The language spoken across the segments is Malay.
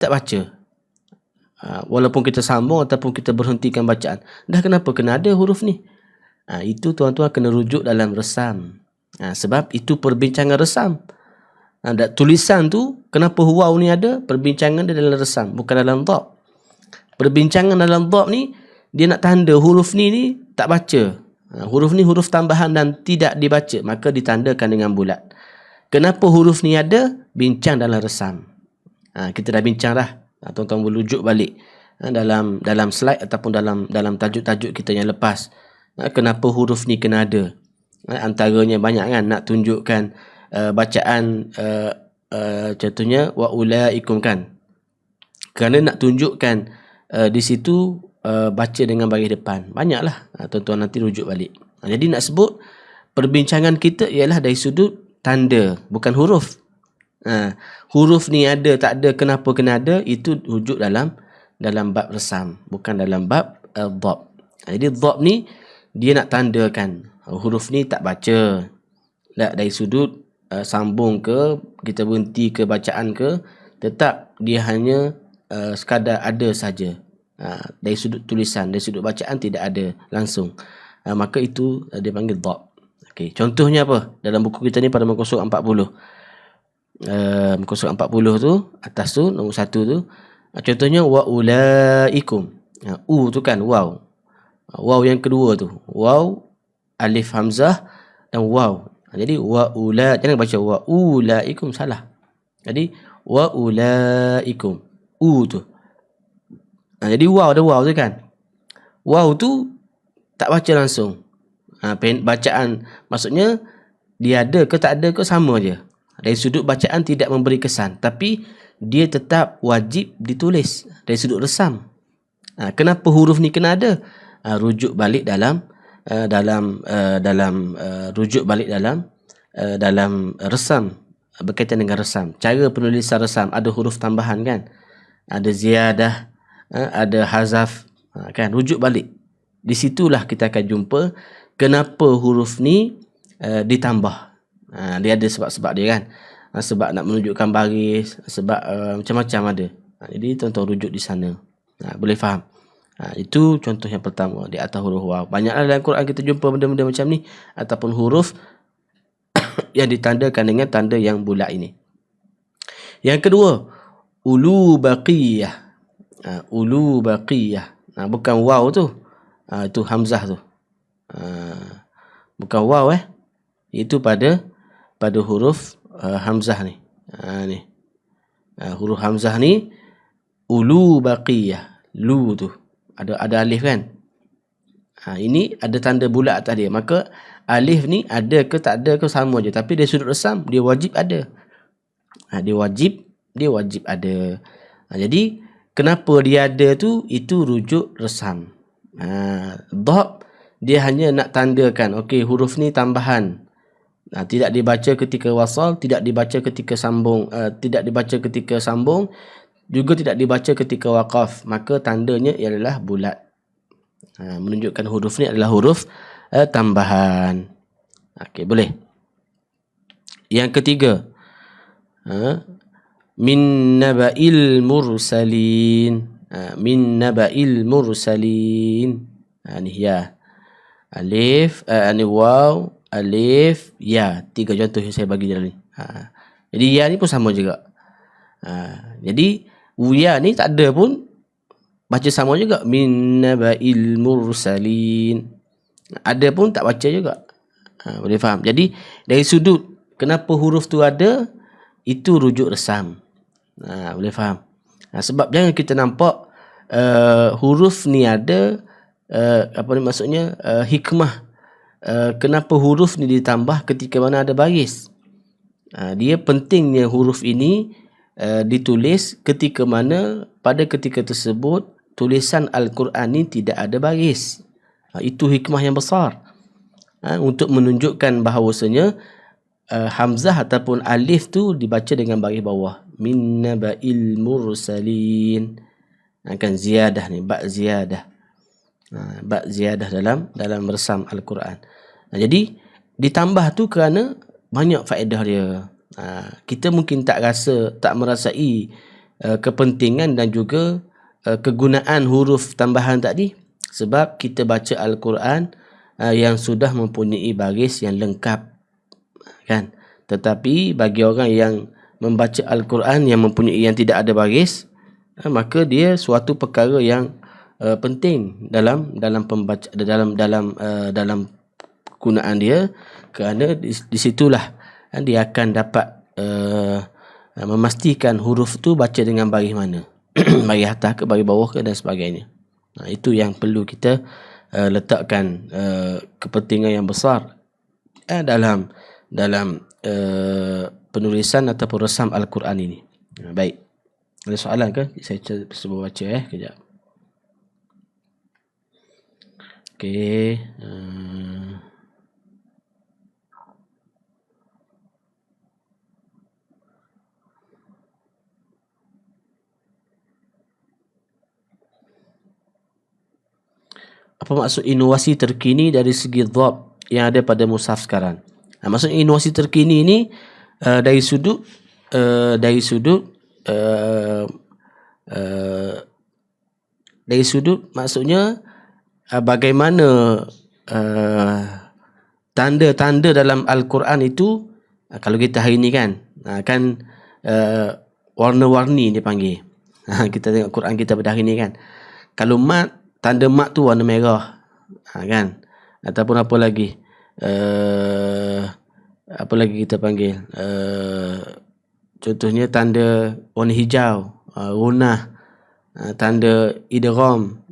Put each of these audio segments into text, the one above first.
tak baca. Walaupun kita sambung ataupun kita berhentikan bacaan. Dah kenapa kena ada huruf ni? Itu tuan-tuan kena rujuk dalam resam. Sebab itu perbincangan resam. Tulisan tu, kenapa waw ni ada? Perbincangan dia dalam resam, bukan dalam dhab. Perbincangan dalam dhab ni, dia nak tanda huruf ni tak baca. Huruf ni huruf tambahan dan tidak dibaca, maka ditandakan dengan bulat. Kenapa huruf ni ada? Bincang dalam resam. Kita dah bincang dah. Tuan-tuan merujuk balik dalam slide ataupun dalam tajuk-tajuk kita yang lepas. Kenapa huruf ni kena ada? Antaranya banyak kan, nak tunjukkan bacaan contohnya wa ulaikum kan. Kerana nak tunjukkan di situ baca dengan baris depan. Banyaklah. Tuan-tuan nanti rujuk balik. Jadi nak sebut perbincangan kita ialah dari sudut tanda, bukan huruf. Huruf ni ada tak ada, kenapa kena ada, itu rujuk dalam bab resam, bukan dalam bab dhab. Jadi dhab ni dia nak tandakan huruf ni tak baca. Tak dari sudut sambung ke, kita berhenti ke bacaan ke, tetap dia hanya sekadar ada saja. Dari sudut tulisan, dari sudut bacaan tidak ada langsung. Maka itu dia panggil dhab. Okey, contohnya apa? Dalam buku kita ni pada muka surat 40. Muka surat 40 tu, atas tu, nombor 1 tu. Contohnya wa ulaikum. U tu kan waw. Waw yang kedua tu. Waw, alif hamzah dan waw. Jadi wa ula, jangan baca wa ulaikum, salah. Jadi wa ulaikum. U tu. Jadi waw ada waw tu kan. Waw tu tak baca langsung. Bacaan maksudnya dia ada ke tak ada ke sama je. Dari sudut bacaan tidak memberi kesan, tapi dia tetap wajib ditulis dari sudut resam. Kenapa huruf ni kena ada? Rujuk balik dalam rujuk balik dalam resam, berkaitan dengan resam. Cara penulisan resam ada huruf tambahan kan, ada ziyadah, ada hazaf, kan, rujuk balik. Di situlah kita akan jumpa kenapa huruf ni ditambah. Dia ada sebab-sebab dia kan. Sebab nak menunjukkan baris, sebab macam-macam ada. Jadi tuan-tuan rujuk di sana. Boleh faham? Itu contoh yang pertama di atas huruf waw. Banyaklah dalam Quran kita jumpa benda-benda macam ni, ataupun huruf yang ditandakan dengan tanda yang bulat ini. Yang kedua, ulu baqiyah. Ulu baqiyah. Bukan waw tu. Itu hamzah tu. Bukan waw itu pada huruf hamzah ni. Ni. Huruf hamzah ni ulu baqiyah. Lu tu ada alif kan. Ini ada tanda bulat atas dia. Maka alif ni ada ke tak ada ke sama je, tapi dari sudut resam dia wajib ada. Dia wajib ada. Jadi kenapa dia ada tu, itu rujuk resam. Dhab dia hanya nak tandakan, okey, huruf ni tambahan. Tidak dibaca ketika wasal, tidak dibaca ketika sambung, juga tidak dibaca ketika waqaf. Maka tandanya ialah bulat. Menunjukkan huruf ni adalah huruf tambahan. Okey, boleh. Yang ketiga, min naba'il mursalin. Min naba'il mursalin. Ni ya. Alif, ni waw, alif, ya. 3 contoh yang saya bagi dalam ni. Jadi ya ni pun sama juga. Jadi ya ni tak ada pun, baca sama juga. Min naba'il mursalin. Ada pun tak baca juga. Boleh faham? Jadi dari sudut kenapa huruf tu ada, itu rujuk resam. Boleh faham? Sebab jangan kita nampak huruf ni ada, apa ni maksudnya, hikmah. Kenapa huruf ni ditambah ketika mana ada baris. Dia pentingnya huruf ini ditulis ketika mana pada ketika tersebut tulisan Al-Quran ni tidak ada baris. Itu hikmah yang besar. Untuk menunjukkan bahawasanya hamzah ataupun alif tu dibaca dengan baris bawah. Min naba'il mursalin. Kan ziyadah ni, ba' ziyadah. Ba' ziyadah dalam resam Al-Quran. Jadi ditambah tu kerana banyak faedah dia. Kita mungkin tak merasai kepentingan dan juga kegunaan huruf tambahan tadi, sebab kita baca Al-Quran yang sudah mempunyai baris yang lengkap, kan. Tetapi bagi orang yang membaca Al-Quran yang mempunyai yang tidak ada baris, maka dia suatu perkara yang penting dalam pembaca dalam kegunaan dia, kerana di situlah dia akan dapat memastikan huruf tu baca dengan baris mana. Baris atas ke, baris bawah ke, dan sebagainya. Itu yang perlu kita letakkan kepentingan yang besar dalam penulisan ataupun resam Al-Quran ini. Baik. Ada soalan ke? Saya cuba baca kejap. Okey. Apa maksud inovasi terkini dari segi dhab yang ada pada mushaf sekarang? Maksud inovasi terkini ini dari sudut maksudnya bagaimana tanda-tanda dalam Al-Quran itu, kalau kita hari ni kan warna-warni dia panggil. Kita tengok Quran kita pada hari ni kan, kalau mat, tanda mat tu warna merah, kan, ataupun apa lagi kita panggil, contohnya tanda warna hijau, runah, tanda idgham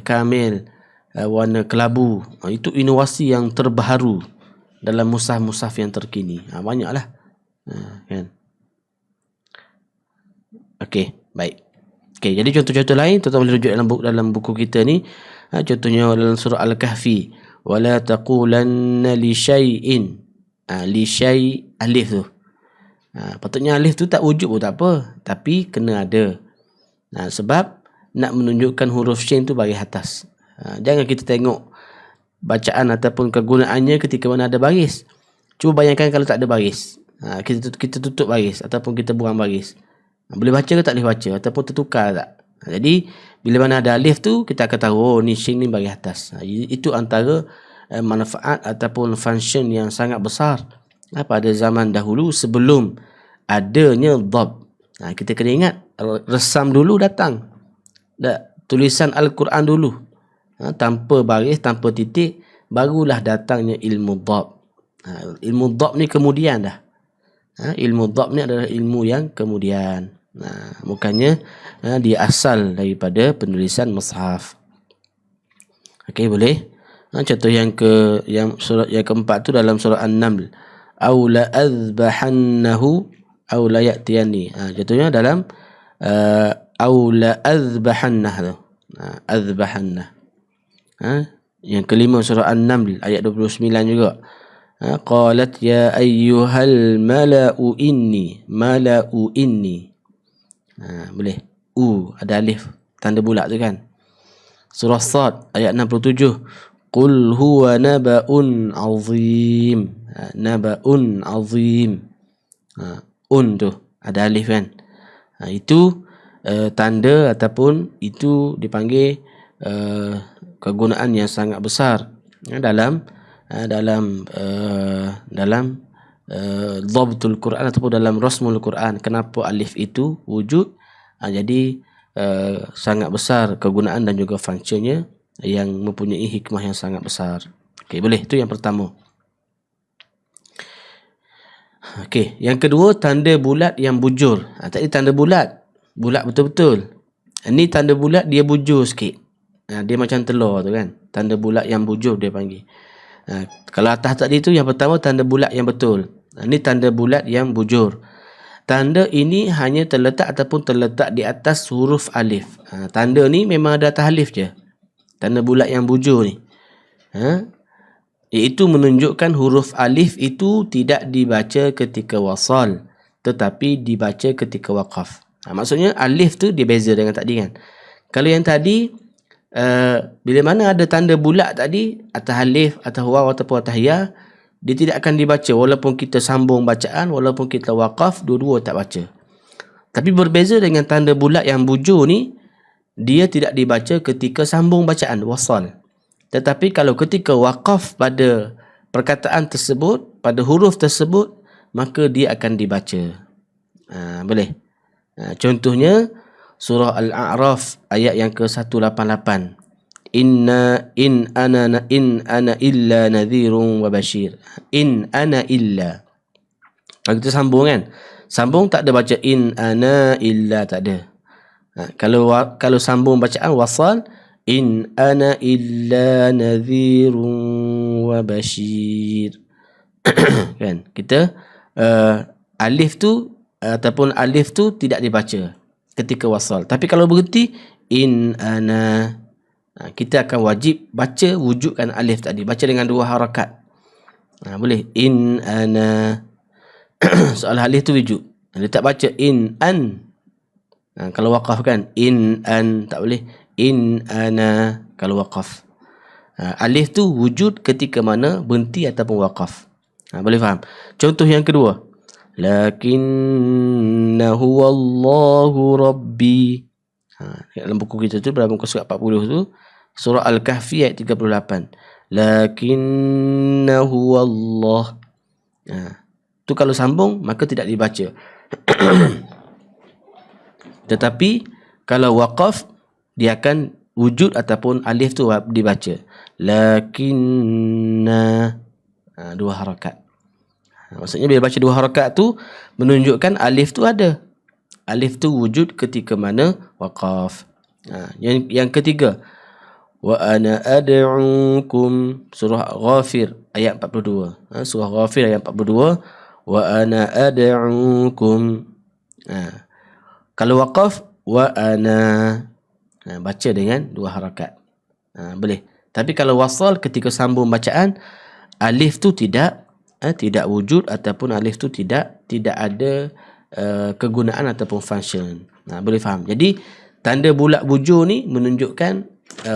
kamil, warna kelabu. Itu inovasi yang terbaru dalam mushaf-mushaf yang terkini. Banyaklah, kan. Okey, baik. Okey, jadi contoh-contoh lain tuan-tuan boleh rujuk dalam buku kita ni. Contohnya dalam surah Al-Kahfi, wala taqulanna li syai'in. Li syai' alif tu. Patutnya alif tu tak wujud pun tak apa, tapi kena ada. Sebab nak menunjukkan huruf syin tu baris atas. Jangan kita tengok bacaan ataupun kegunaannya ketika mana ada baris. Cuba bayangkan kalau tak ada baris. Kita tutup baris ataupun kita buang baris. Boleh baca ke tak boleh baca, ataupun tertukar tak. Jadi bila mana ada alif tu, kita akan tahu, oh ni syin ni baris atas. Itu antara manfaat ataupun function yang sangat besar pada zaman dahulu sebelum adanya dhab. Kita kena ingat, resam dulu datang, tulisan Al-Quran dulu, tanpa baris, tanpa titik, barulah datangnya ilmu dhab. Ilmu dhab ni kemudian dah. Ilmu dhab ni adalah ilmu yang kemudian. Bukannya dia asal daripada penulisan mushaf. Okey, boleh. Contoh yang surat yang keempat tu dalam surah An-Naml, aw la azbahannahu aw la ya'tiyani. Contohnya dalam aw la azbahannah tu. Azbahannah. Yang kelima surah An-Naml ayat 29 juga. Qalat ya ayyuhal mala'u inni. Boleh. Ada alif tanda bulat tu kan. Surah Sad ayat 67, qul huwa naba'un azim. Naba'un azim. Tu ada alif kan. Itu tanda ataupun itu dipanggil kegunaan yang sangat besar dalam dhabtul Quran ataupun dalam rasmul Quran. Kenapa alif itu wujud? Jadi sangat besar kegunaan dan juga fungsinya yang mempunyai hikmah yang sangat besar. Okey, boleh. Itu yang pertama. Okey, yang kedua tanda bulat yang bujur. Tadi tanda bulat betul-betul. Ini tanda bulat dia bujur sikit. Dia macam telur tu kan. Tanda bulat yang bujur dia panggil. Kalau atas tadi tu yang pertama tanda bulat yang betul. Ini tanda bulat yang bujur. Tanda ini hanya terletak di atas huruf alif. Tanda ni memang ada atas alif je. Tanda bulat yang bujur ni. Iaitu menunjukkan huruf alif itu tidak dibaca ketika wasal, tetapi dibaca ketika waqaf. Maksudnya alif tu dia beza dengan tadi kan. Kalau yang tadi bila mana ada tanda bulat tadi atas alif, atas waw ataupun atas ya, dia tidak akan dibaca walaupun kita sambung bacaan, walaupun kita waqaf, dua-dua tak baca. Tapi berbeza dengan tanda bulat yang bujur ni, dia tidak dibaca ketika sambung bacaan, wasal. Tetapi kalau ketika waqaf pada perkataan tersebut, pada huruf tersebut, maka dia akan dibaca. Boleh. Contohnya, surah Al-A'raf ayat yang ke-188. In ana illa nadhirun wa bashir. In ana illa. Kalau kita sambung kan, sambung tak ada baca in ana illa, tak ada. Kalau sambung bacaan wasal, in ana illa nadhirun wa bashir. Kan, kita alif tu ataupun alif tu tidak dibaca ketika wasal. Tapi kalau berhenti, in ana, kita akan wajib baca, wujudkan alif tadi, baca dengan 2 harakat. Boleh, in ana. Soal alif tu wujud, dia tak baca in an. Kalau waqaf kan, in an, tak boleh in ana kalau waqaf. Alif tu wujud ketika mana berhenti ataupun waqaf. Boleh faham? Contoh yang kedua, lakinnahu wallahu rabbi. Dalam buku kita tu, dalam muka surat 40 tu, surah Al-Kahfi ayat 38. Lakinnahu wallah. Tu kalau sambung maka tidak dibaca. Tetapi kalau waqaf, dia akan wujud ataupun alif tu dibaca. Lakinna, 2 harakat. Maksudnya bila baca 2 harakat tu menunjukkan alif tu ada. Alif tu wujud ketika mana waqaf. Yang ketiga, wa ana ad'ukum, surah Ghafir ayat 42. Surah Ghafir ayat 42, wa ana ad'ukum. Kalau waqaf, wa ana, baca dengan 2 harakat. Boleh. Tapi kalau wasal ketika sambung bacaan, alif tu tidak wujud ataupun alif tu tidak ada kegunaan ataupun function. Boleh faham? Jadi tanda bulat bujur ni menunjukkan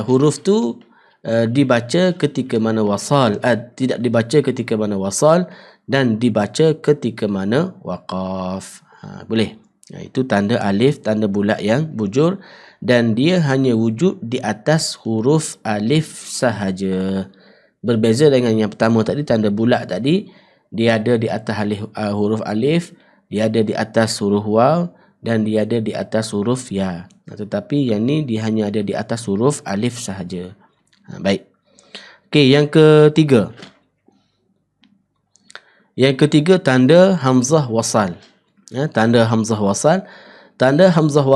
huruf tu dibaca ketika mana wasal, tidak dibaca ketika mana wasal, dan dibaca ketika mana waqaf. Boleh. Itu tanda alif, tanda bulat yang bujur, dan dia hanya wujud di atas huruf alif sahaja. Berbeza dengan yang pertama tadi, tanda bulat tadi, dia ada di atas huruf alif, dia ada di atas huruf waw, dan dia ada di atas huruf ya. Tetapi yang ni dia hanya ada di atas huruf alif sahaja. Baik. Okey, yang ketiga. Yang ketiga, tanda hamzah wasal. Tanda hamzah wasal. Tanda hamzah wasal